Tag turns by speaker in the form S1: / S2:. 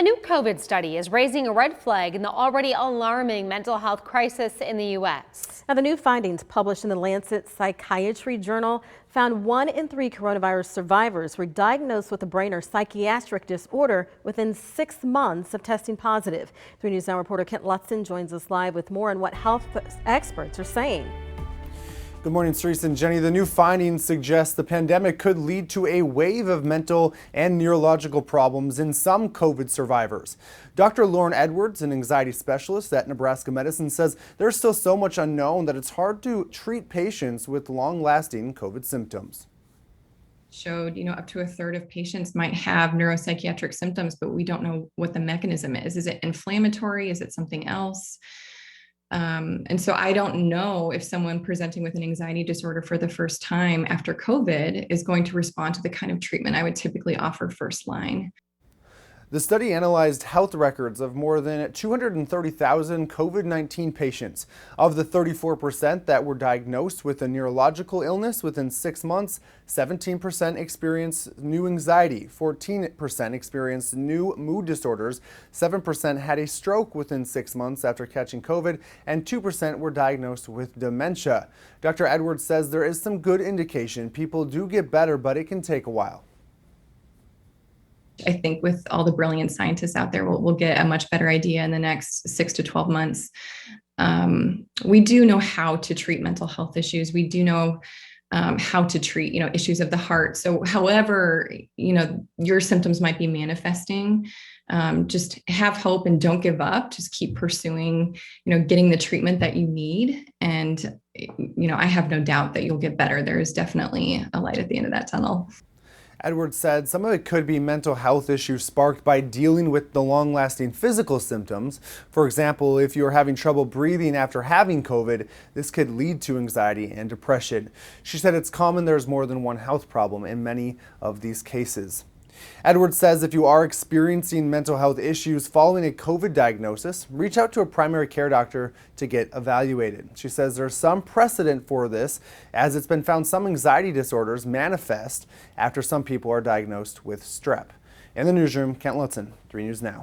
S1: A new COVID study is raising a red flag in the already alarming mental health crisis in the U.S.
S2: Now, the new findings published in the Lancet Psychiatry Journal found 1 in 3 coronavirus survivors were diagnosed with a brain or psychiatric disorder within 6 months of testing positive. 3 News Now reporter Kent Lutzen joins us live with more on what health experts are saying.
S3: Good morning, Cerise and Jenny. The new findings suggest the pandemic could lead to a wave of mental and neurological problems in some COVID survivors. Dr. Lauren Edwards, an anxiety specialist at Nebraska Medicine, says there's still so much unknown that it's hard to treat patients with long-lasting COVID symptoms.
S4: Showed, up to a third of patients might have neuropsychiatric symptoms, but we don't know what the mechanism is. Is it inflammatory? Is it something else? And so I don't know if someone presenting with an anxiety disorder for the first time after COVID is going to respond to the kind of treatment I would typically offer first line.
S3: The study analyzed health records of more than 230,000 COVID-19 patients. Of the 34% that were diagnosed with a neurological illness within 6 months, 17% experienced new anxiety, 14% experienced new mood disorders, 7% had a stroke within 6 months after catching COVID, and 2% were diagnosed with dementia. Dr. Edwards says there is some good indication people do get better, but it can take a while.
S4: I think with all the brilliant scientists out there, we'll get a much better idea in the next 6 to 12 months. We do know how to treat mental health issues. We do know how to treat, issues of the heart. So however, your symptoms might be manifesting, just have hope and don't give up. Just keep pursuing, getting the treatment that you need. And, I have no doubt that you'll get better. There is definitely a light at the end of that tunnel.
S3: Edwards said some of it could be mental health issues sparked by dealing with the long-lasting physical symptoms. For example, if you're having trouble breathing after having COVID, this could lead to anxiety and depression. She said it's common there's more than one health problem in many of these cases. Edwards says if you are experiencing mental health issues following a COVID diagnosis, reach out to a primary care doctor to get evaluated. She says there's some precedent for this, as it's been found some anxiety disorders manifest after some people are diagnosed with strep. In the newsroom, Kent Lutzen, 3 News Now.